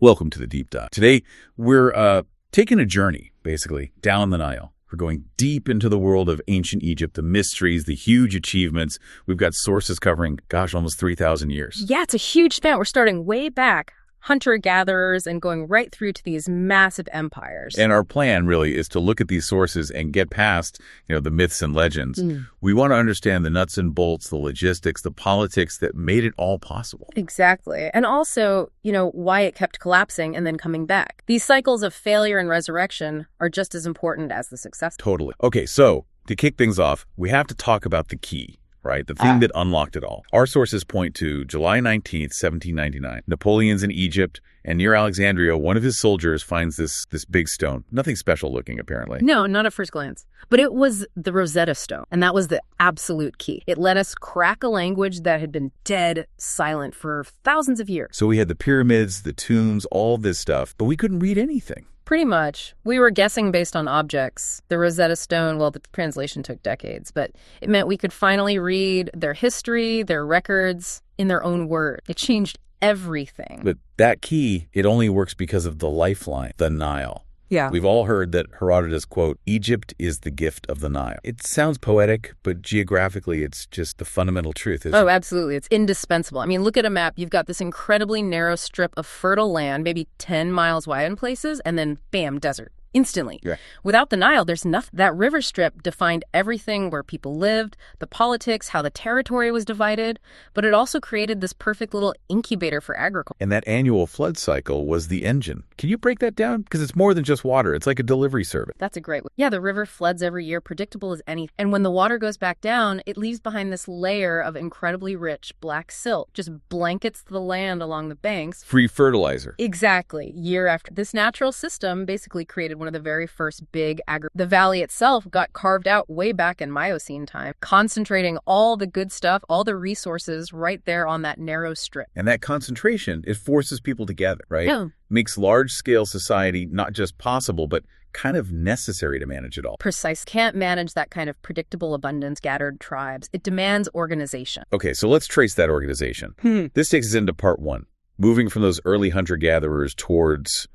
Welcome to the Deep Dive. Today, we're taking a journey, basically, down the Nile. We're going deep into the world of ancient Egypt, the mysteries, the huge achievements. We've got sources covering, almost 3,000 years. Yeah, it's a huge span. We're starting way back, hunter-gatherers, and going right through to these massive empires. And our plan, really, is to look at these sources and get past, the myths and legends. We want to understand the nuts and bolts, the logistics, the politics that made it all possible. Exactly. And also, why it kept collapsing and then coming back. These cycles of failure and resurrection are just as important as the success. Totally. Okay, so to kick things off, we have to talk about the key. Right? The thing that unlocked it all. Our sources point to July 19th, 1799. Napoleon's in Egypt, and near Alexandria, one of his soldiers finds this big stone. Nothing special looking, apparently. No, not at first glance. But it was the Rosetta Stone, and that was the absolute key. It let us crack a language that had been dead silent for thousands of years. So we had the pyramids, the tombs, all this stuff, but we couldn't read anything. Pretty much. We were guessing based on objects. The Rosetta Stone, well, the translation took decades, but it meant we could finally read their history, their records, in their own words. It changed everything. But that key, it only works because of the lifeline, the Nile. Yeah. We've all heard that Herodotus, quote, "Egypt is the gift of the Nile." It sounds poetic, but geographically, it's just the fundamental truth. Oh, absolutely. It's indispensable. I mean, look at a map. You've got this incredibly narrow strip of fertile land, maybe 10 miles wide in places, and then, bam, desert. Instantly. Yeah. Without the Nile, there's nothing. That river strip defined everything, where people lived, the politics, how the territory was divided, but it also created this perfect little incubator for agriculture. And that annual flood cycle was the engine. Can you break that down? Because it's more than just water. It's like a delivery service. That's a great one. Yeah, the river floods every year, predictable as anything. And when the water goes back down, it leaves behind this layer of incredibly rich black silt, just blankets the land along the banks. Free fertilizer. Exactly. Year after. This natural system basically created one of the very first big The valley itself got carved out way back in Miocene time, concentrating all the good stuff, all the resources right there on that narrow strip. And that concentration, it forces people together, right? Yeah. Makes large-scale society not just possible, but kind of necessary to manage it all. Precise. Can't manage that kind of predictable abundance, scattered tribes. It demands organization. Okay, so let's trace that organization. This takes us into part one. Moving from those early hunter-gatherers towards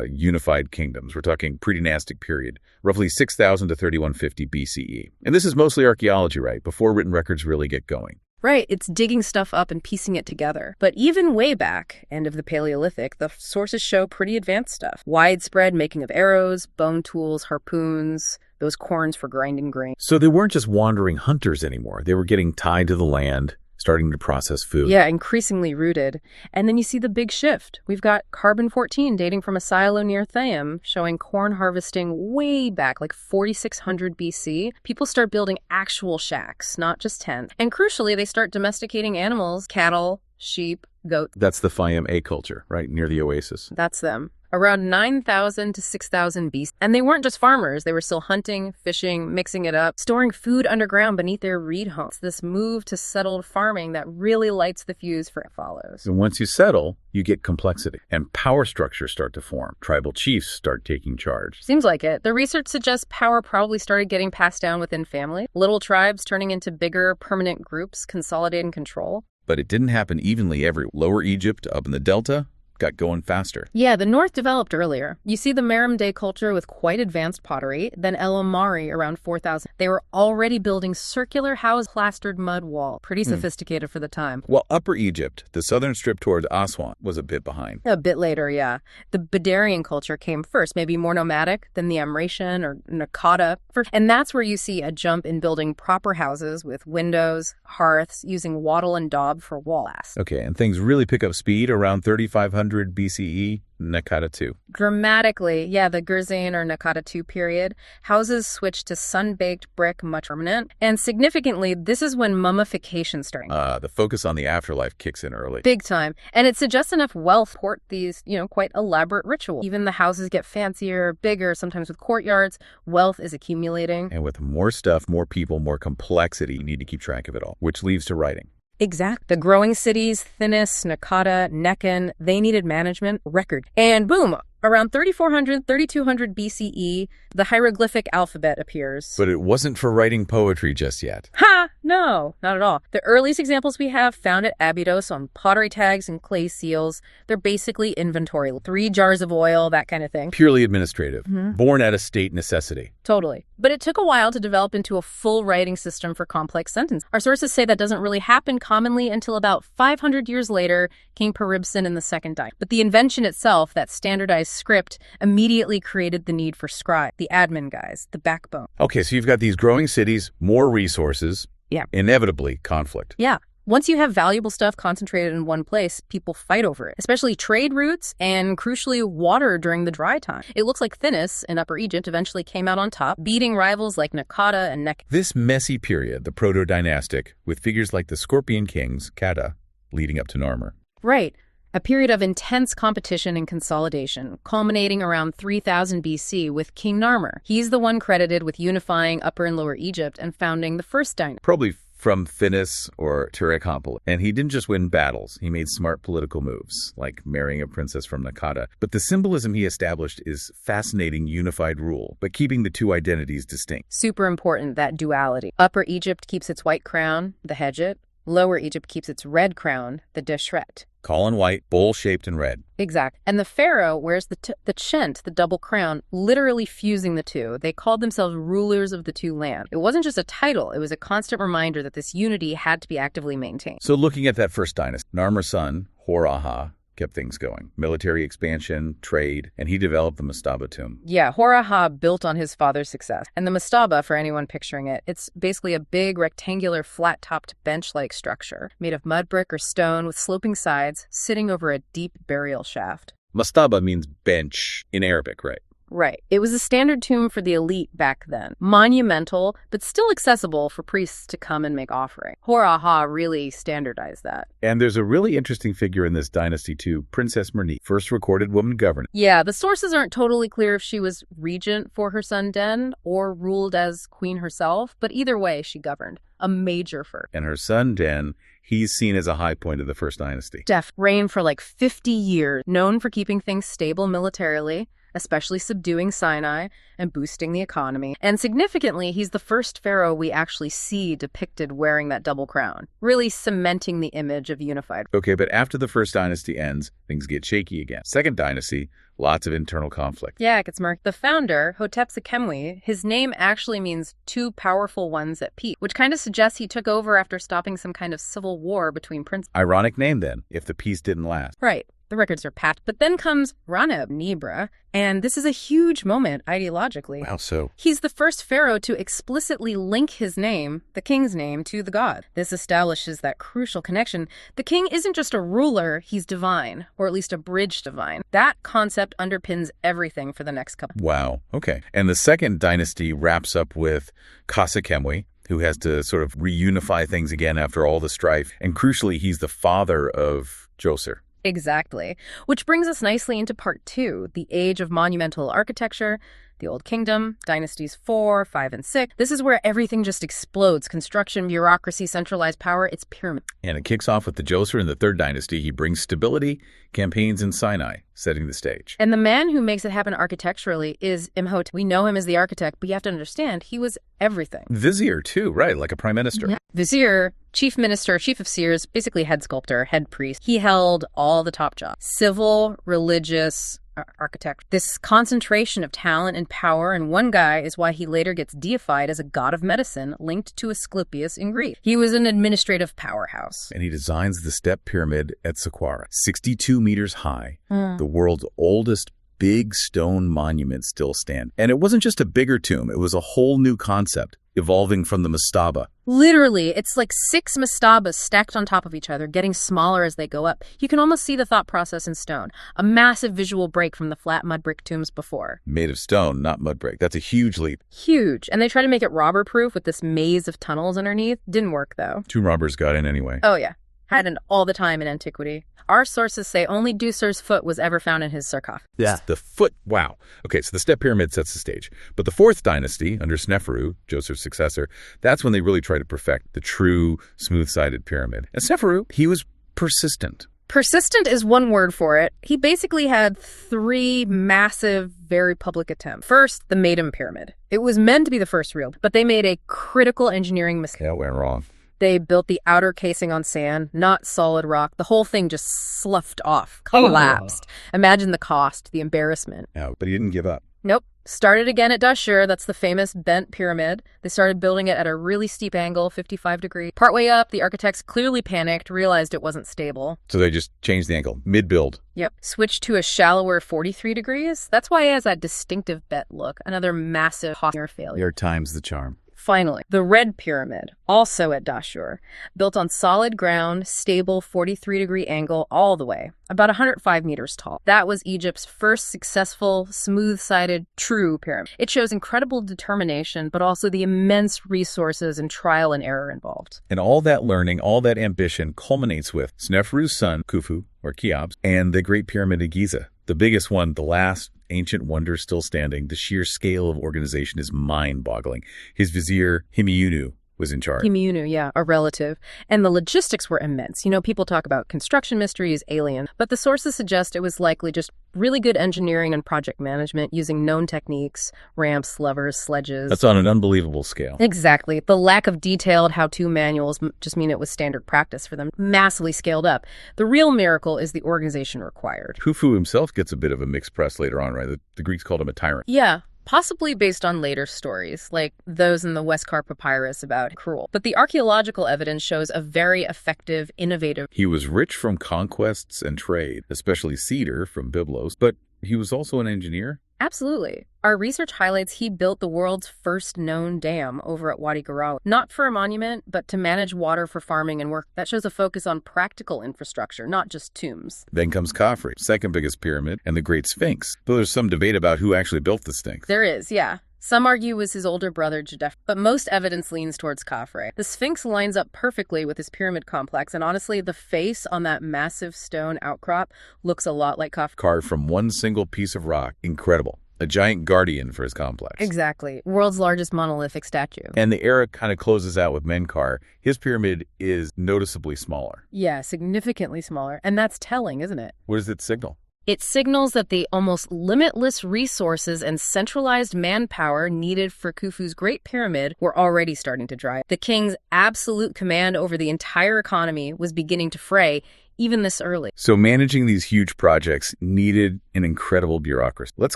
unified kingdoms. We're talking Predynastic period, roughly 6,000 to 3150 BCE. And this is mostly archaeology, right? Before written records really get going. Right, it's digging stuff up and piecing it together. But even way back, end of the Paleolithic, the sources show pretty advanced stuff. Widespread making of arrows, bone tools, harpoons, those corns for grinding grain. So they weren't just wandering hunters anymore. They were getting tied to the land, starting to process food. Yeah, increasingly rooted. And then you see the big shift. We've got carbon-14 dating from a silo near Thayum, showing corn harvesting way back, like 4600 BC. People start building actual shacks, not just tents. And crucially, they start domesticating animals, cattle, sheep, goats. That's the Fayum A culture, right, near the oasis. That's them. Around 9,000 to 6,000 BC. And they weren't just farmers. They were still hunting, fishing, mixing it up, storing food underground beneath their reed homes. This move to settled farming that really lights the fuse for follows. And once you settle, you get complexity. And power structures start to form. Tribal chiefs start taking charge. Seems like it. The research suggests power probably started getting passed down within family. Little tribes turning into bigger, permanent groups, consolidating control. But it didn't happen evenly everywhere. Lower Egypt, up in the Delta, got going faster. Yeah, the north developed earlier. You see the Merim Day culture with quite advanced pottery, then El Omari around 4000. They were already building circular house plastered mud wall. Pretty sophisticated for the time. Well, Upper Egypt, the southern strip toward Aswan, was a bit behind. A bit later, yeah. The Badarian culture came first, maybe more nomadic than the Amratian or Nakata. And that's where you see a jump in building proper houses with windows, hearths, using wattle and daub for wall glass. Okay, and things really pick up speed around 3500 BCE, Nakata II. Dramatically, yeah, the Gerzane or Nakata II period. Houses switched to sun-baked brick, much permanent. And significantly, this is when mummification started. The focus on the afterlife kicks in early. Big time. And it suggests enough wealth to support these, quite elaborate rituals. Even the houses get fancier, bigger, sometimes with courtyards. Wealth is accumulating. And with more stuff, more people, more complexity, you need to keep track of it all, which leads to writing. Exact. The growing cities, Thinis, Nakata, Nekhen, they needed management, record. And boom, Around 3400, 3200 BCE, the hieroglyphic alphabet appears. But it wasn't for writing poetry just yet. Ha! No, not at all. The earliest examples we have found at Abydos on pottery tags and clay seals, they're basically inventory. 3 jars of oil, that kind of thing. Purely administrative. Born out of state necessity. Totally. But it took a while to develop into a full writing system for complex sentences. Our sources say that doesn't really happen commonly until about 500 years later, King Peribsen in the Second Dynasty. But the invention itself, that standardized script, immediately created the need for scribes, the admin guys, the backbone. Okay, so you've got these growing cities, more resources. Yeah. Inevitably, conflict. Yeah. Once you have valuable stuff concentrated in one place, people fight over it, especially trade routes and, crucially, water during the dry time. It looks like Thinis in Upper Egypt eventually came out on top, beating rivals like Nakata and Nek. This messy period, the proto-dynastic, with figures like the Scorpion Kings, Kata, leading up to Narmer. Right. A period of intense competition and consolidation, culminating around 3000 BC with King Narmer. He's the one credited with unifying Upper and Lower Egypt and founding the first dynasty. Probably from Thinis or Turicopolis. And he didn't just win battles, he made smart political moves, like marrying a princess from Nakata. But the symbolism he established is fascinating unified rule, but keeping the two identities distinct. Super important, that duality. Upper Egypt keeps its white crown, the Hedjet. Lower Egypt keeps its red crown, the Deshret. Colin white, bowl-shaped and red. Exact. And the pharaoh wears the chent, the double crown, literally fusing the two. They called themselves rulers of the two lands. It wasn't just a title, it was a constant reminder that this unity had to be actively maintained. So looking at that first dynasty, Narmer's son, Hor-Aha, kept things going. Military expansion, trade, and he developed the mastaba tomb. Yeah, Hor-Aha built on his father's success. And the mastaba, for anyone picturing it, it's basically a big rectangular flat-topped bench-like structure made of mud brick or stone with sloping sides sitting over a deep burial shaft. Mastaba means bench in Arabic, right? Right. It was a standard tomb for the elite back then. Monumental, but still accessible for priests to come and make offering. Hor-Aha really standardized that. And there's a really interesting figure in this dynasty too, Princess Mernit, first recorded woman governor. Yeah, the sources aren't totally clear if she was regent for her son Den or ruled as queen herself, but either way, she governed. A major first. And her son Den, he's seen as a high point of the first dynasty. Reigned for like 50 years, known for keeping things stable militarily, especially subduing Sinai and boosting the economy. And significantly, he's the first pharaoh we actually see depicted wearing that double crown, really cementing the image of unified. Okay, but after the first dynasty ends, things get shaky again. Second dynasty, lots of internal conflict. Yeah, it gets murky. The founder, Hotep-Sekemwy, his name actually means two powerful ones at peace, which kind of suggests he took over after stopping some kind of civil war between princes. Ironic name then, if the peace didn't last. Right. The records are packed. But then comes Raneb Nibra, and this is a huge moment ideologically. Wow, so? He's the first pharaoh to explicitly link his name, the king's name, to the god. This establishes that crucial connection. The king isn't just a ruler, he's divine, or at least a bridge divine. That concept underpins everything for the next couple. Wow, okay. And the second dynasty wraps up with Khase-Khemwy, who has to sort of reunify things again after all the strife. And crucially, he's the father of Djoser. Exactly. Which brings us nicely into part 2, the age of monumental architecture, the Old Kingdom, dynasties 4, 5, and 6. This is where everything just explodes. Construction, bureaucracy, centralized power, it's pyramid. And it kicks off with the Djoser in the third dynasty. He brings stability, campaigns in Sinai, setting the stage. And the man who makes it happen architecturally is Imhotep. We know him as the architect, but you have to understand, he was everything. Vizier, too, right, like a prime minister. Yeah. Vizier, chief minister, chief of seers, basically head sculptor, head priest. He held all the top jobs. Civil, religious, architect. This concentration of talent and power in one guy is why he later gets deified as a god of medicine linked to Asclepius in Greece. He was an administrative powerhouse. And he designs the step pyramid at Saqqara, 62 meters high, the world's oldest big stone monument still stand. And it wasn't just a bigger tomb, it was a whole new concept, evolving from the mastaba. Literally, it's like 6 mastabas stacked on top of each other, getting smaller as they go up. You can almost see the thought process in stone. A massive visual break from the flat mud brick tombs before. Made of stone, not mud brick. That's a huge leap. Huge. And they try to make it robber-proof with this maze of tunnels underneath. Didn't work, though. 2 robbers got in anyway. Oh, yeah. Happened all the time in antiquity. Our sources say only Djoser's foot was ever found in his sarcophagus. Yeah. The foot, wow. Okay, so the step pyramid sets the stage. But the fourth dynasty, under Sneferu, Djoser's successor, that's when they really try to perfect the true smooth-sided pyramid. And Sneferu, he was persistent, Persistent is one word for it. He basically had 3 massive, very public attempts. First, the Maiden Pyramid. It was meant to be the first real, but they made a critical engineering mistake. Yeah, it went wrong. They built the outer casing on sand, not solid rock. The whole thing just sloughed off, collapsed. Imagine the cost, the embarrassment. Yeah, but he didn't give up. Nope. Started again at Dashur. That's the famous bent pyramid. They started building it at a really steep angle, 55 degrees. Partway up, the architects clearly panicked, realized it wasn't stable. So they just changed the angle, mid-build. Yep. Switched to a shallower 43 degrees. That's why it has that distinctive bent look. Another massive failure. Your time's the charm. Finally, the Red Pyramid, also at Dashur, built on solid ground, stable 43-degree angle all the way, about 105 meters tall. That was Egypt's first successful, smooth-sided, true pyramid. It shows incredible determination, but also the immense resources and trial and error involved. And all that learning, all that ambition culminates with Sneferu's son, Khufu, or Cheops, and the Great Pyramid of Giza. The biggest one, the last ancient wonder still standing. The sheer scale of organization is mind-boggling. His vizier, Himiunu, was in charge. Himiunu, yeah, a relative. And the logistics were immense. You know, people talk about construction mysteries, alien, but the sources suggest it was likely just really good engineering and project management using known techniques, ramps, levers, sledges. That's on an unbelievable scale. Exactly. The lack of detailed how-to manuals just mean it was standard practice for them, massively scaled up. The real miracle is the organization required. Khufu himself gets a bit of a mixed press later on, right? The Greeks called him a tyrant. Yeah. Possibly based on later stories, like those in the Westcar Papyrus about cruel. But the archaeological evidence shows a very effective, innovative... He was rich from conquests and trade, especially cedar from Byblos, but he was also an engineer. Absolutely. Our research highlights he built the world's first known dam over at Wadi Garawi, not for a monument, but to manage water for farming and work. That shows a focus on practical infrastructure, not just tombs. Then comes Khafre, second biggest pyramid, and the Great Sphinx. Though there's some debate about who actually built the Sphinx. There is, yeah. Some argue it was his older brother, Jedef, but most evidence leans towards Khafre. The Sphinx lines up perfectly with his pyramid complex, and honestly, the face on that massive stone outcrop looks a lot like Khafre. Carved from one single piece of rock. Incredible. A giant guardian for his complex. Exactly. World's largest monolithic statue. And the era kind of closes out with Menkaure. His pyramid is noticeably smaller. Yeah, significantly smaller. And that's telling, isn't it? What does it signal? It signals that the almost limitless resources and centralized manpower needed for Khufu's Great Pyramid were already starting to dry. The king's absolute command over the entire economy was beginning to fray, even this early. So managing these huge projects needed an incredible bureaucracy. Let's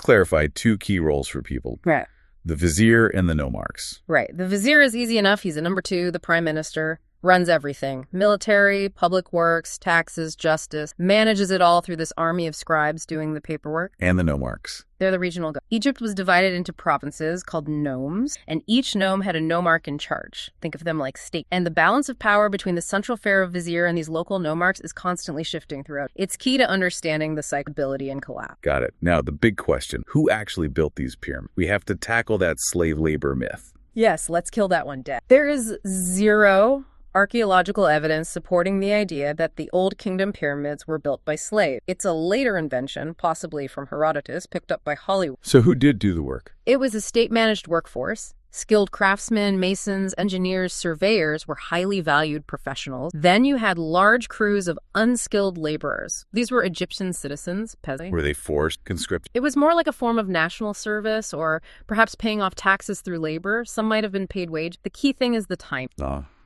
clarify 2 key roles for people. Right. The vizier and the nomarchs. Right. The vizier is easy enough. He's a number 2, the prime minister. Runs everything. Military, public works, taxes, justice. Manages it all through this army of scribes doing the paperwork. And the nomarchs. They're the regional government. Egypt was divided into provinces called nomes, and each nome had a nomarch in charge. Think of them like states. And the balance of power between the central pharaoh vizier and these local nomarchs is constantly shifting throughout. It's key to understanding the cyclability and collapse. Got it. Now, the big question, who actually built these pyramids? We have to tackle that slave labor myth. Yes, let's kill that one dead. There is zero archaeological evidence supporting the idea that the Old Kingdom pyramids were built by slaves. It's a later invention, possibly from Herodotus, picked up by Hollywood. So who did do the work? It was a state-managed workforce. Skilled craftsmen, masons, engineers, surveyors were highly valued professionals. Then you had large crews of unskilled laborers. These were Egyptian citizens, peasants. Were they forced, conscripted? It was more like a form of national service or perhaps paying off taxes through labor. Some might have been paid wage. The key thing is the time.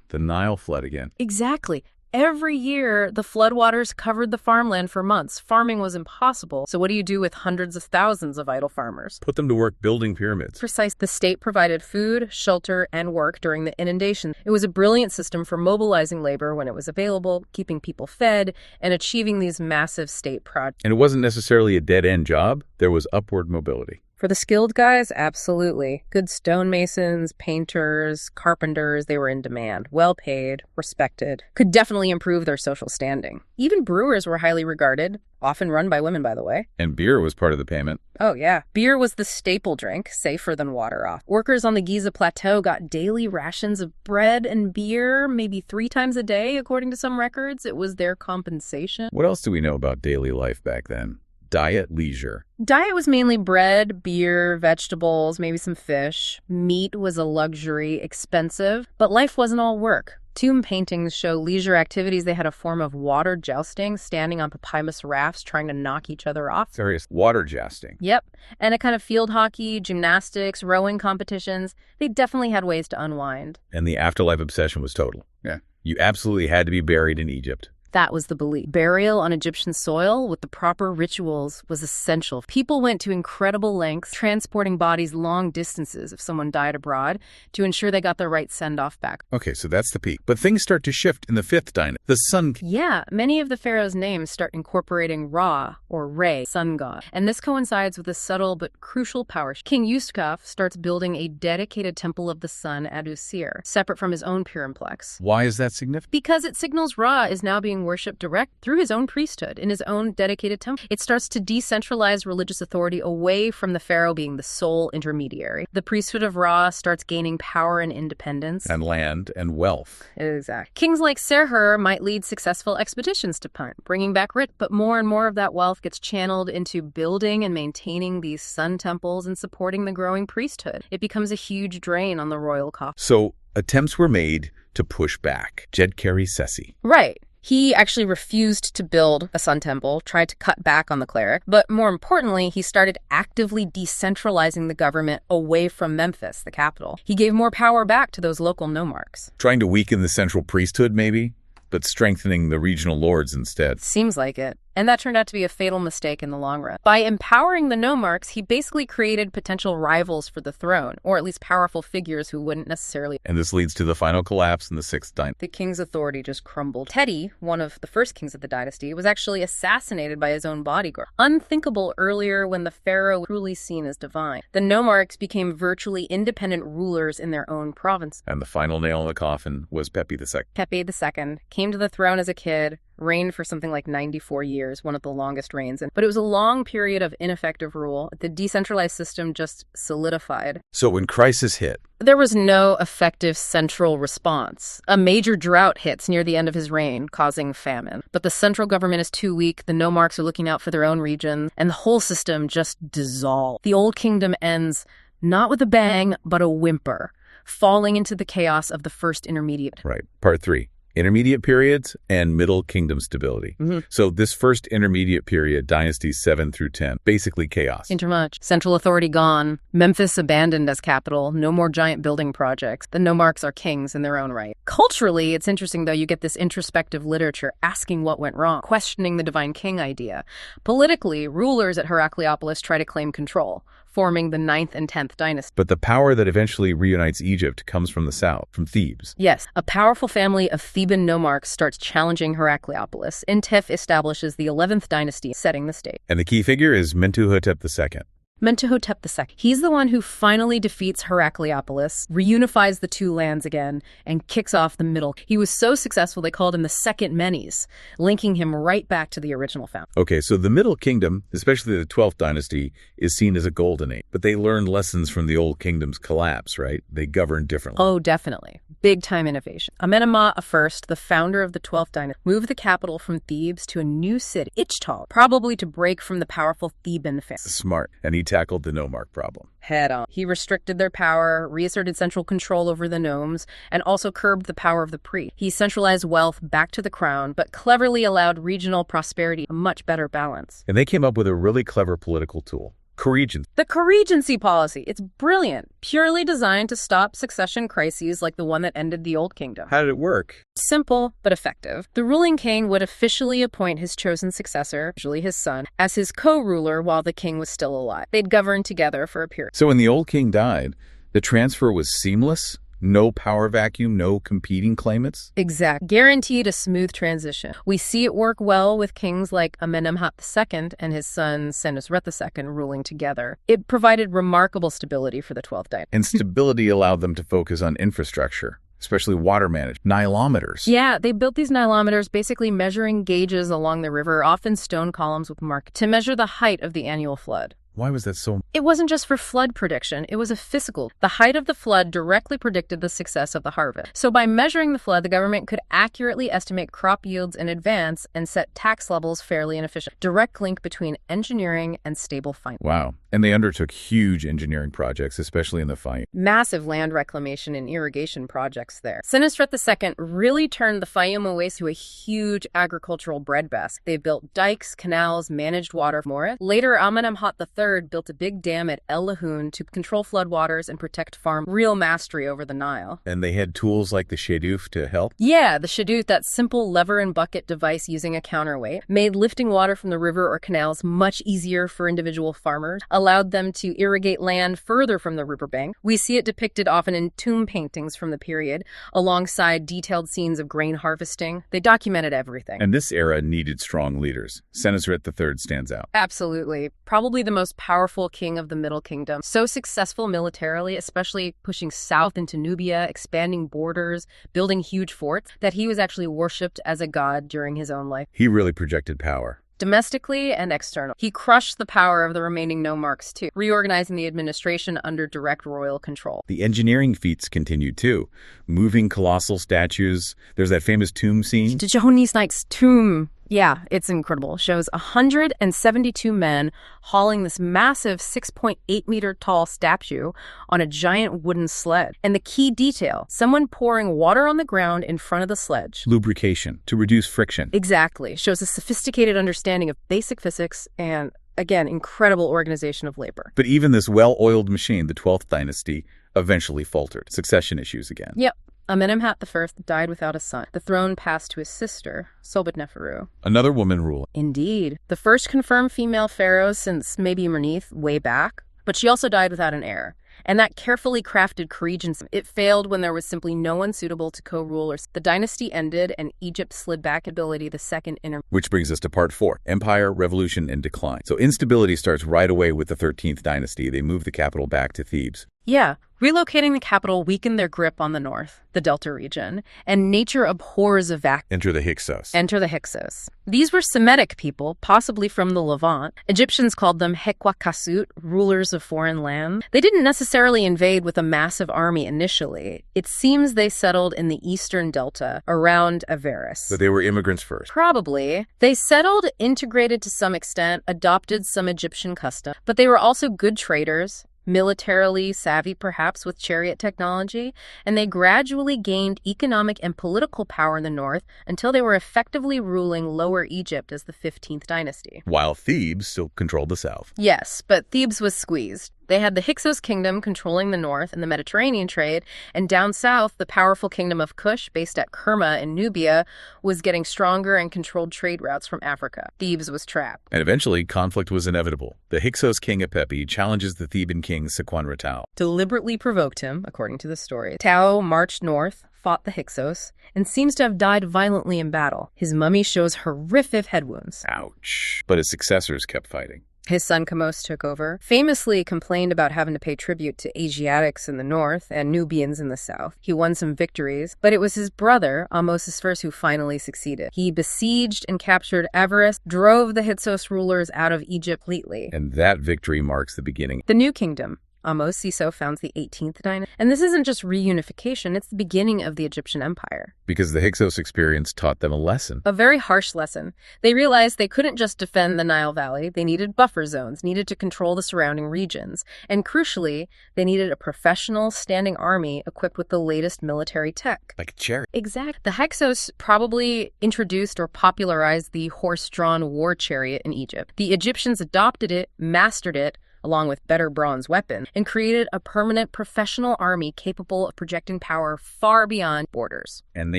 The Nile flood again. Exactly. Every year, the floodwaters covered the farmland for months. Farming was impossible. So what do you do with hundreds of thousands of idle farmers? Put them to work building pyramids. Precise. The state provided food, shelter, and work during the inundation. It was a brilliant system for mobilizing labor when it was available, keeping people fed, and achieving these massive state projects. And it wasn't necessarily a dead-end job. There was upward mobility. For the skilled guys, absolutely. Good stonemasons, painters, carpenters, they were in demand. Well paid, respected. Could definitely improve their social standing. Even brewers were highly regarded, often run by women, by the way. And beer was part of the payment. Oh, yeah. Beer was the staple drink, safer than water off. Workers on the Giza Plateau got daily rations of bread and beer, maybe 3 times a day, according to some records. It was their compensation. What else do we know about daily life back then? Diet, leisure. Diet was mainly bread, beer, vegetables, maybe some fish. Meat was a luxury, expensive, but life wasn't all work. Tomb paintings show leisure activities. They had a form of water jousting, standing on papyrus rafts, trying to knock each other off. Various water jousting. Yep. And a kind of field hockey, gymnastics, rowing competitions. They definitely had ways to unwind. And the afterlife obsession was total. Yeah. You absolutely had to be buried in Egypt. That was the belief. Burial on Egyptian soil with the proper rituals was essential. People went to incredible lengths, transporting bodies long distances if someone died abroad, to ensure they got the right send-off back. Okay, so that's the peak. But things start to shift in the 5th dynasty. The Sun King. Yeah, many of the pharaohs' names start incorporating Ra, or Re, sun god. And this coincides with a subtle but crucial power. King Yuskaf starts building a dedicated temple of the sun at Usir, separate from his own Purimplex. Why is that significant? Because it signals Ra is now being worshipped direct through his own priesthood in his own dedicated temple. It starts to decentralize religious authority away from the pharaoh being the sole intermediary. The priesthood of Ra starts gaining power and independence. And land and wealth. Exactly. Kings like Serher might lead successful expeditions to Punt, bringing back rich, but more and more of that wealth gets channeled into building and maintaining these sun temples and supporting the growing priesthood. It becomes a huge drain on the royal coffers. So attempts were made to push back. Jedkeri Sesi. Right. He actually refused to build a sun temple, tried to cut back on the cleric, but more importantly, he started actively decentralizing the government away from Memphis, the capital. He gave more power back to those local nomarchs. Trying to weaken the central priesthood, maybe, but strengthening the regional lords instead. Seems like it. And that turned out to be a fatal mistake in the long run. By empowering the nomarchs, he basically created potential rivals for the throne, or at least powerful figures who wouldn't necessarily. And this leads to the final collapse in the 6th dynasty. The king's authority just crumbled. Teti, one of the first kings of the dynasty, was actually assassinated by his own bodyguard. Unthinkable earlier when the pharaoh was truly seen as divine. The nomarchs became virtually independent rulers in their own province. And the final nail in the coffin was Pepi II. Pepi II came to the throne as a kid, reigned for something like 94 years, one of the longest reigns. But it was a long period of ineffective rule. The decentralized system just solidified. So when crisis hit, there was no effective central response. A major drought hits near the end of his reign, causing famine. But the central government is too weak, the nomarchs are looking out for their own region, and the whole system just dissolved. The old kingdom ends not with a bang, but a whimper, falling into the chaos of the first intermediate. Right. Part 3. Intermediate periods and Middle Kingdom stability. So this first intermediate period, dynasties 7 through 10, basically chaos. Intermuch. Central authority gone. Memphis abandoned as capital. No more giant building projects. The nomarchs are kings in their own right. Culturally, it's interesting, though, you get this introspective literature asking what went wrong, questioning the divine king idea. Politically, rulers at Heracleopolis try to claim control, forming the 9th and 10th dynasty. But the power that eventually reunites Egypt comes from the south, from Thebes. Yes, a powerful family of Theban nomarchs starts challenging Heracleopolis. Intef establishes the 11th dynasty, setting the stage. And the key figure is Mentuhotep II. Mentuhotep II. He's the one who finally defeats Heracleopolis, reunifies the two lands again, and kicks off the middle. He was so successful they called him the Second Menes, linking him right back to the original founder. Okay, so the Middle Kingdom, especially the 12th dynasty, is seen as a golden age. But they learned lessons from the Old Kingdom's collapse, right? They governed differently. Oh, definitely. Big-time innovation. Amenemhat I, the founder of the 12th dynasty, moved the capital from Thebes to a new city, Ichtal, probably to break from the powerful Theban family. Smart. And he tackled the nomarch problem. Head on. He restricted their power, reasserted central control over the nomes, and also curbed the power of the priest. He centralized wealth back to the crown, but cleverly allowed regional prosperity a much better balance. And they came up with a really clever political tool. Coregency. The coregency policy. It's brilliant. Purely designed to stop succession crises like the one that ended the Old Kingdom. How did it work? Simple, but effective. The ruling king would officially appoint his chosen successor, usually his son, as his co-ruler while the king was still alive. They'd govern together for a period. So when the old king died, the transfer was seamless? No power vacuum, no competing claimants? Exact. Guaranteed a smooth transition. We see it work well with kings like Amenemhat II and his son Senusret II ruling together. It provided remarkable stability for the 12th dynasty. And stability allowed them to focus on infrastructure, especially water management, nilometers. Yeah, they built these nilometers, basically measuring gauges along the river, often stone columns with mark, to measure the height of the annual flood. Why was that so? It wasn't just for flood prediction, it was a fiscal. The height of the flood directly predicted the success of the harvest. So by measuring the flood, the government could accurately estimate crop yields in advance and set tax levels fairly and efficient. Direct link between engineering and stable finance. Wow. And they undertook huge engineering projects, especially in the Fayum. Massive land reclamation and irrigation projects there. Senusret II really turned the Fayum Oasis into a huge agricultural breadbasket. They built dikes, canals, managed water more. Later, Amenemhat III built a big dam at El Lahoun to control floodwaters and protect farm. Real mastery over the Nile. And they had tools like the shaduf to help? Yeah, the shaduf, that simple lever and bucket device using a counterweight, made lifting water from the river or canals much easier for individual farmers, allowed them to irrigate land further from the riverbank. We see it depicted often in tomb paintings from the period, alongside detailed scenes of grain harvesting. They documented everything. And this era needed strong leaders. Senusret III stands out. Absolutely. Probably the most powerful king of the Middle Kingdom. So successful militarily, especially pushing south into Nubia, expanding borders, building huge forts, that he was actually worshipped as a god during his own life. He really projected power. Domestically and external. He crushed the power of the remaining nomarchs too, reorganizing the administration under direct royal control. The engineering feats continued too. Moving colossal statues. There's that famous tomb scene. Djonisnik's tomb. Yeah, it's incredible. Shows 172 men hauling this massive 6.8-meter tall statue on a giant wooden sled. And the key detail, someone pouring water on the ground in front of the sledge. Lubrication to reduce friction. Exactly. Shows a sophisticated understanding of basic physics and, again, incredible organization of labor. But even this well-oiled machine, the 12th dynasty, eventually faltered. Succession issues again. Yep. Amenemhat I died without a son. The throne passed to his sister, Sobekneferu. Another woman ruling. Indeed. The first confirmed female pharaoh since maybe Mernith way back, but she also died without an heir. And that carefully crafted regency, it failed when there was simply no one suitable to co-rule. The dynasty ended and Egypt slid back ability the second inter. Which brings us to part 4, Empire, Revolution, and Decline. So instability starts right away with the 13th dynasty. They move the capital back to Thebes. Yeah, relocating the capital weakened their grip on the north, the Delta region, and nature abhors a vacuum. Enter the Hyksos. Enter the Hyksos. These were Semitic people, possibly from the Levant. Egyptians called them Hekwakasut, rulers of foreign land. They didn't necessarily invade with a massive army initially. It seems they settled in the eastern delta, around Avaris. So they were immigrants first. Probably. They settled, integrated to some extent, adopted some Egyptian custom, but they were also good traders, militarily savvy perhaps with chariot technology, and they gradually gained economic and political power in the north until they were effectively ruling Lower Egypt as the 15th dynasty. While Thebes still controlled the south. Yes, but Thebes was squeezed. They had the Hyksos kingdom controlling the north and the Mediterranean trade, and down south, the powerful kingdom of Kush, based at Kerma in Nubia, was getting stronger and controlled trade routes from Africa. Thebes was trapped. And eventually, conflict was inevitable. The Hyksos king Apepi challenges the Theban king Sequanratau. Deliberately provoked him, according to the story. Tao marched north, fought the Hyksos, and seems to have died violently in battle. His mummy shows horrific head wounds. Ouch. But his successors kept fighting. His son Kamos took over, famously complained about having to pay tribute to Asiatics in the north and Nubians in the south. He won some victories, but it was his brother, Ahmose I, who finally succeeded. He besieged and captured Avaris, drove the Hyksos rulers out of Egypt completely. And that victory marks the beginning. The new kingdom. Ahmose Siso founds the 18th dynasty. And this isn't just reunification, it's the beginning of the Egyptian empire. Because the Hyksos experience taught them a lesson. A very harsh lesson. They realized they couldn't just defend the Nile Valley. They needed buffer zones, needed to control the surrounding regions. And crucially, they needed a professional standing army equipped with the latest military tech. Like a chariot. Exactly. The Hyksos probably introduced or popularized the horse-drawn war chariot in Egypt. The Egyptians adopted it, mastered it, along with better bronze weapons, and created a permanent professional army capable of projecting power far beyond borders. And they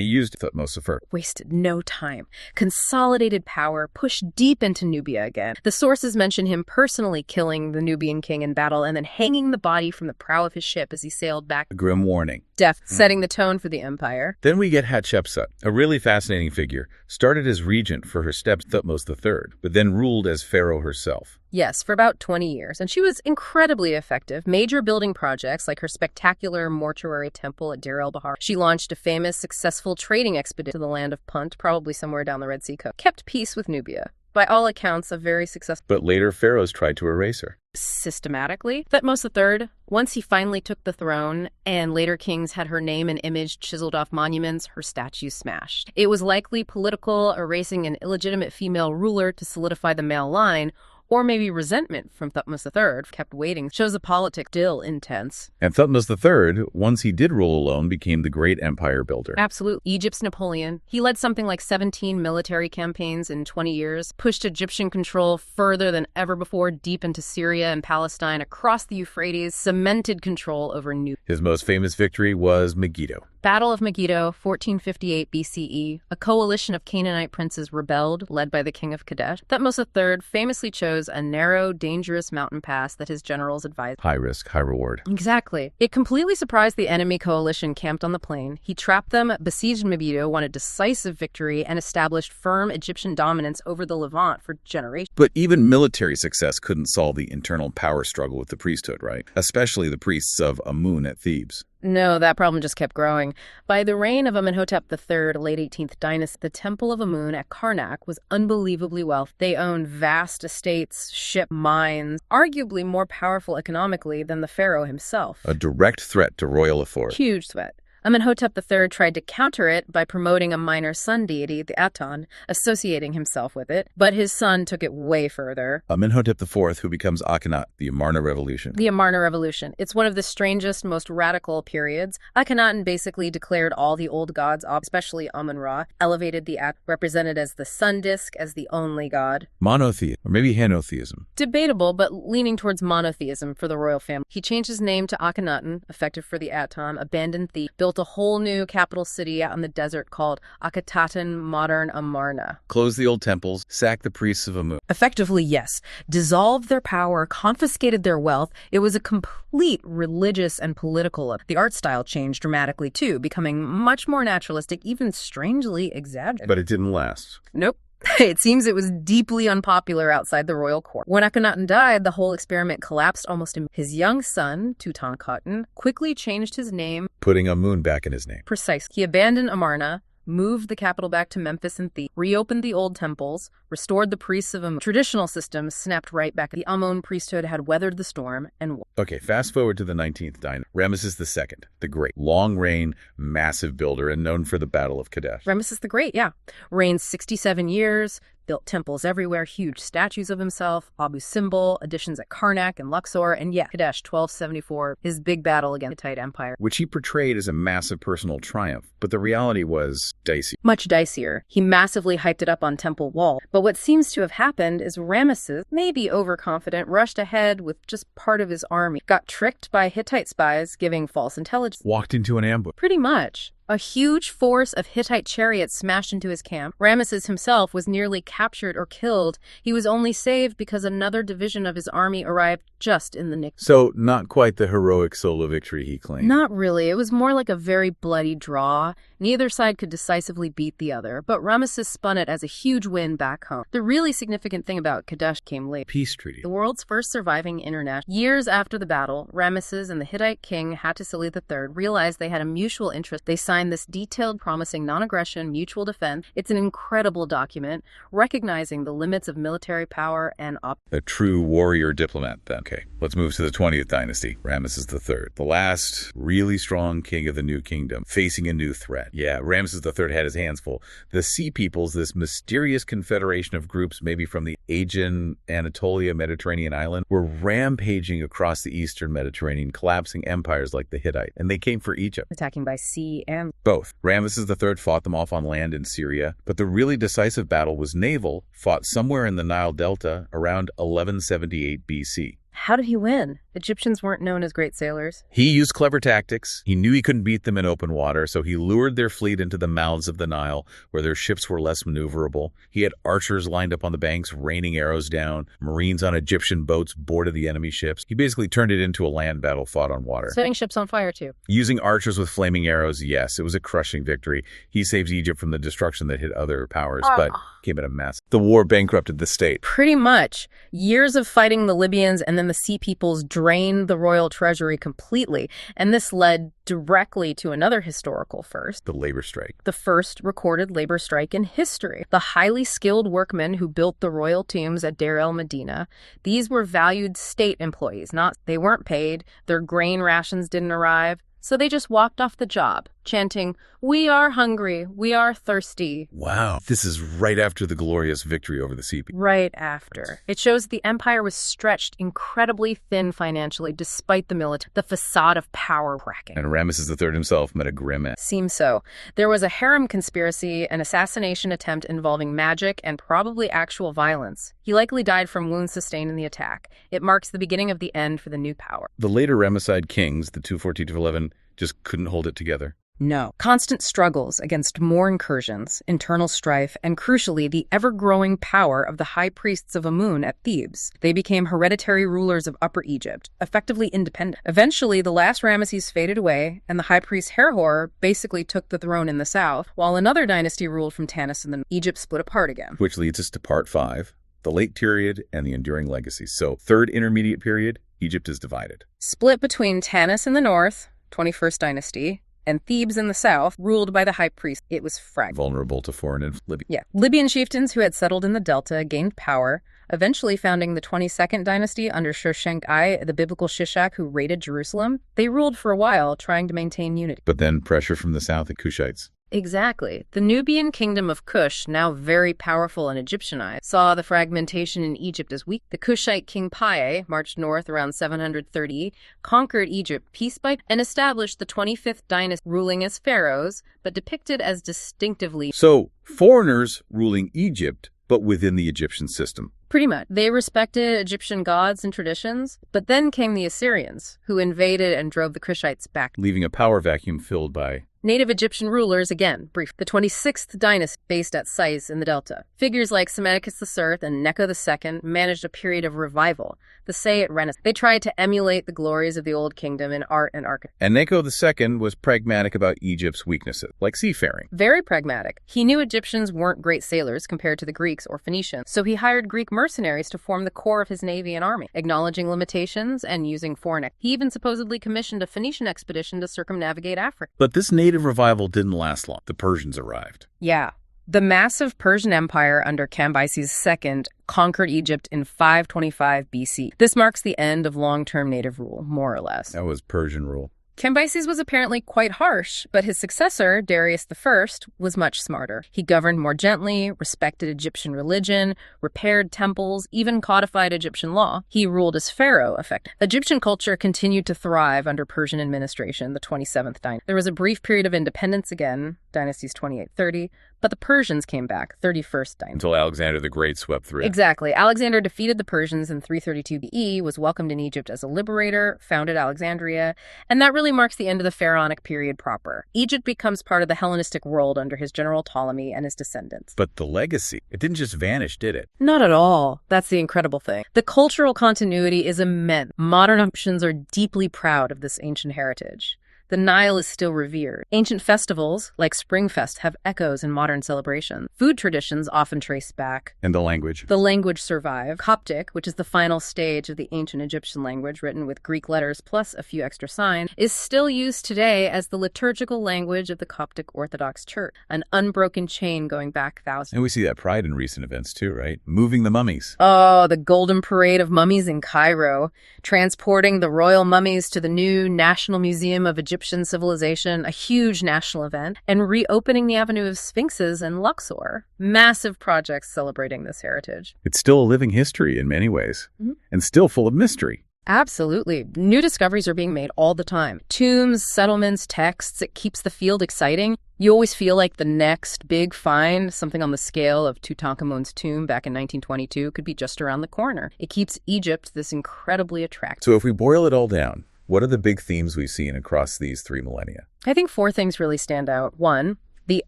used Thutmose I. Wasted no time. Consolidated power, pushed deep into Nubia again. The sources mention him personally killing the Nubian king in battle and then hanging the body from the prow of his ship as he sailed back. A grim warning. Death, setting the tone for the empire. Then we get Hatshepsut, a really fascinating figure. Started as regent for her step Thutmose III, but then ruled as pharaoh herself. Yes, for about 20 years, and she was incredibly effective. Major building projects, like her spectacular mortuary temple at Deir el-Bahar. She launched a famous, successful trading expedition to the land of Punt, probably somewhere down the Red Sea coast. Kept peace with Nubia. By all accounts, a very successful... But later, pharaohs tried to erase her. Systematically. Thutmose III, once he finally took the throne, and later kings had her name and image chiseled off monuments, her statue smashed. It was likely political, erasing an illegitimate female ruler to solidify the male line, or maybe resentment from Thutmose III, kept waiting, shows the politics still intense. And Thutmose III, once he did rule alone, became the great empire builder. Absolutely. Egypt's Napoleon. He led something like 17 military campaigns in 20 years, pushed Egyptian control further than ever before, deep into Syria and Palestine, across the Euphrates, cemented control over Nubia. His most famous victory was Megiddo. Battle of Megiddo, 1458 BCE. A coalition of Canaanite princes rebelled, led by the king of Kadesh. Thutmose III famously chose a narrow, dangerous mountain pass that his generals advised. High risk, high reward. Exactly. It completely surprised the enemy coalition camped on the plain. He trapped them, besieged Megiddo, won a decisive victory, and established firm Egyptian dominance over the Levant for generations. But even military success couldn't solve the internal power struggle with the priesthood, right? Especially the priests of Amun at Thebes. No, that problem just kept growing. By the reign of Amenhotep III, late 18th dynasty, the Temple of Amun at Karnak was unbelievably wealthy. They owned vast estates, ship mines, arguably more powerful economically than the pharaoh himself. A direct threat to royal authority. Huge threat. Amenhotep III tried to counter it by promoting a minor sun deity, the Aton, associating himself with it, but his son took it way further. Amenhotep IV, who becomes Akhenaten, the Amarna Revolution. The Amarna Revolution. It's one of the strangest, most radical periods. Akhenaten basically declared all the old gods, especially Amun-Ra, elevated the Aton, represented as the sun disk, as the only god. Monotheism, or maybe henotheism. Debatable, but leaning towards monotheism for the royal family. He changed his name to Akhenaten, effective for the Aton, abandoned Thebes, built a whole new capital city out in the desert called Akhetaten, modern Amarna. Closed the old temples, sacked the priests of Amun. Effectively, yes. Dissolved their power, confiscated their wealth. It was a complete religious and political. The art style changed dramatically, too, becoming much more naturalistic, even strangely exaggerated. But it didn't last. Nope. It seems it was deeply unpopular outside the royal court. When Akhenaten died, the whole experiment collapsed almost immediately. His young son, Tutankhaten, quickly changed his name, putting Amun back in his name. Precisely. He abandoned Amarna, moved the capital back to Memphis and Thebes, reopened the old temples, restored the priests of Amun. Traditional systems snapped right back. The Amun priesthood had weathered the storm and won. Okay, fast forward to the 19th dynasty. Ramesses II, the Great. Long reign, massive builder, and known for the Battle of Kadesh. Ramesses the Great, yeah. Reigned 67 years, built temples everywhere, huge statues of himself, Abu Simbel, additions at Karnak and Luxor, and yeah, Kadesh 1274, his big battle against the Hittite Empire. Which he portrayed as a massive personal triumph, but the reality was dicey. Much dicier. He massively hyped it up on temple wall. But what seems to have happened is Ramesses, maybe overconfident, rushed ahead with just part of his army, got tricked by Hittite spies giving false intelligence. Walked into an ambush. Pretty much. A huge force of Hittite chariots smashed into his camp. Ramesses himself was nearly captured or killed. He was only saved because another division of his army arrived just in the nick. So, not quite the heroic solo victory he claimed. Not really. It was more like a very bloody draw. Neither side could decisively beat the other, but Ramesses spun it as a huge win back home. The really significant thing about Kadesh came later. Peace treaty. The world's first surviving international. Years after the battle, Ramesses and the Hittite king Hattusili III realized they had a mutual interest. They signed this detailed, promising non-aggression, mutual defense. It's an incredible document, recognizing the limits of military power and a true warrior diplomat, then. Okay, let's move to the 20th dynasty, Ramesses III, the last really strong king of the New Kingdom, facing a new threat. Yeah, Ramesses III had his hands full. The Sea Peoples, this mysterious confederation of groups, maybe from the Aegean, Anatolia, Mediterranean island, were rampaging across the eastern Mediterranean, collapsing empires like the Hittite. And they came for Egypt. Attacking by sea and both. Ramesses III fought them off on land in Syria, but the really decisive battle was naval, fought somewhere in the Nile Delta around 1178 BC. How did he win? Egyptians weren't known as great sailors. He used clever tactics. He knew he couldn't beat them in open water, so he lured their fleet into the mouths of the Nile, where their ships were less maneuverable. He had archers lined up on the banks, raining arrows down. Marines on Egyptian boats boarded the enemy ships. He basically turned it into a land battle fought on water. Setting ships on fire, too. Using archers with flaming arrows, yes, it was a crushing victory. He saved Egypt from the destruction that hit other powers, but came at a mess. The war bankrupted the state. Pretty much. Years of fighting the Libyans and then the Sea Peoples drained the royal treasury completely, and this led directly to another historical first. The labor strike. The first recorded labor strike in history. The highly skilled workmen who built the royal tombs at Deir el-Medina, these were valued state employees. They weren't paid, their grain rations didn't arrive. So they just walked off the job, chanting, "We are hungry, we are thirsty." Wow. This is right after the glorious victory over the sea people. Right after. It shows the empire was stretched incredibly thin financially despite the military, the facade of power cracking. And Ramesses III himself met a grim end. Seems so. There was a harem conspiracy, an assassination attempt involving magic and probably actual violence. He likely died from wounds sustained in the attack. It marks the beginning of the end for the new power. The later Ramesside kings, the 214-11, just couldn't hold it together. No. Constant struggles against more incursions, internal strife, and crucially, the ever-growing power of the high priests of Amun at Thebes. They became hereditary rulers of Upper Egypt, effectively independent. Eventually, the last Ramesses faded away, and the high priest Herhor basically took the throne in the south, while another dynasty ruled from Tanis, and then Egypt split apart again. Which leads us to part 5, the late period and the enduring legacies. So, third intermediate period, Egypt is divided. Split between Tanis in the north, 21st dynasty, and Thebes in the south, ruled by the high priest. It was fragmented. Vulnerable to foreign influence. Yeah. Libyan chieftains who had settled in the delta gained power, eventually founding the 22nd dynasty under Shoshenq I, the biblical Shishak who raided Jerusalem. They ruled for a while, trying to maintain unity. But then pressure from the south at Kushites. Exactly. The Nubian kingdom of Kush, now very powerful and Egyptianized, saw the fragmentation in Egypt as weak. The Kushite king Pai marched north around 730, conquered Egypt piece by piece, and established the 25th dynasty, ruling as pharaohs, but depicted as distinctively. So, foreigners ruling Egypt, but within the Egyptian system. Pretty much. They respected Egyptian gods and traditions, but then came the Assyrians, who invaded and drove the Kushites back, leaving a power vacuum filled by native Egyptian rulers, again, brief. The 26th dynasty, based at Sais in the Delta. Figures like Psammetichus III and Necho II managed a period of revival, the Sayyid Renaissance. They tried to emulate the glories of the Old Kingdom in art and architecture. And Necho II was pragmatic about Egypt's weaknesses, like seafaring. Very pragmatic. He knew Egyptians weren't great sailors compared to the Greeks or Phoenicians, so he hired Greek mercenaries to form the core of his navy and army, acknowledging limitations and using foreign. He even supposedly commissioned a Phoenician expedition to circumnavigate Africa. But this native revival didn't last long. The Persians arrived. Yeah. The massive Persian Empire under Cambyses II conquered Egypt in 525 BC. This marks the end of long-term native rule, more or less. That was Persian rule. Cambyses was apparently quite harsh, but his successor, Darius I, was much smarter. He governed more gently, respected Egyptian religion, repaired temples, even codified Egyptian law. He ruled as pharaoh, effectively. Egyptian culture continued to thrive under Persian administration, the 27th dynasty. There was a brief period of independence again, dynasties 28-30, but the Persians came back, 31st dynasty. Until Alexander the Great swept through. Exactly. Alexander defeated the Persians in 332 BE, was welcomed in Egypt as a liberator, founded Alexandria, and that really marks the end of the pharaonic period proper. Egypt becomes part of the Hellenistic world under his general Ptolemy and his descendants. But the legacy, it didn't just vanish, did it? Not at all. That's the incredible thing. The cultural continuity is immense. Modern Egyptians are deeply proud of this ancient heritage. The Nile is still revered. Ancient festivals, like Springfest, have echoes in modern celebrations. Food traditions often trace back. And the language? The language survived. Coptic, which is the final stage of the ancient Egyptian language, written with Greek letters plus a few extra signs, is still used today as the liturgical language of the Coptic Orthodox Church, an unbroken chain going back thousands. And we see that pride in recent events too, right? Moving the mummies. Oh, the golden parade of mummies in Cairo, transporting the royal mummies to the new National Museum of Egyptian Civilization, a huge national event, and reopening the Avenue of Sphinxes in Luxor. Massive projects celebrating this heritage. It's still a living history in many ways, and still full of mystery. Absolutely. New discoveries are being made all the time. Tombs, settlements, texts, it keeps the field exciting. You always feel like the next big find, something on the scale of Tutankhamun's tomb back in 1922, could be just around the corner. It keeps Egypt this incredibly attractive. So if we boil it all down, what are the big themes we've seen across these 3 millennia? I think 4 things really stand out. 1, the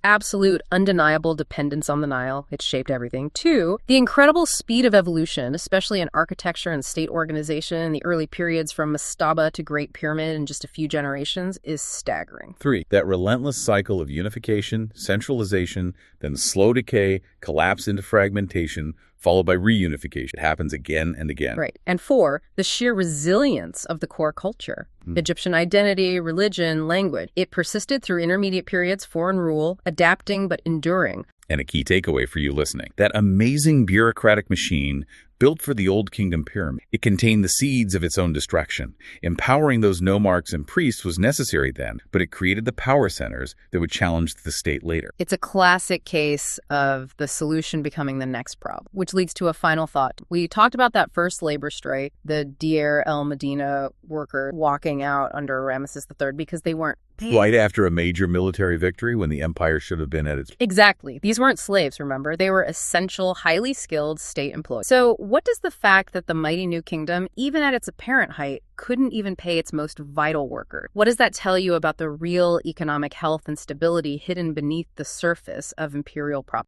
absolute undeniable dependence on the Nile. It shaped everything. 2, the incredible speed of evolution, especially in architecture and state organization in the early periods from Mastaba to Great Pyramid in just a few generations, is staggering. 3, that relentless cycle of unification, centralization, then slow decay, collapse into fragmentation, followed by reunification. It happens again and again. Right. And 4, the sheer resilience of the core culture. Egyptian identity, religion, language. It persisted through intermediate periods, foreign rule, adapting but enduring. And a key takeaway for you listening, that amazing bureaucratic machine Built for the Old Kingdom pyramid, it contained the seeds of its own destruction. Empowering those nomarchs and priests was necessary then, but it created the power centers that would challenge the state later. It's a classic case of the solution becoming the next problem, which leads to a final thought. We talked about that first labor strike, the Deir el-Medina workers walking out under Ramesses III because they weren't paid. Right after a major military victory when the empire should have been at its... Exactly. These weren't slaves, remember? They were essential, highly skilled state employees. So what does the fact that the mighty new kingdom, even at its apparent height, couldn't even pay its most vital workers? What does that tell you about the real economic health and stability hidden beneath the surface of imperial property?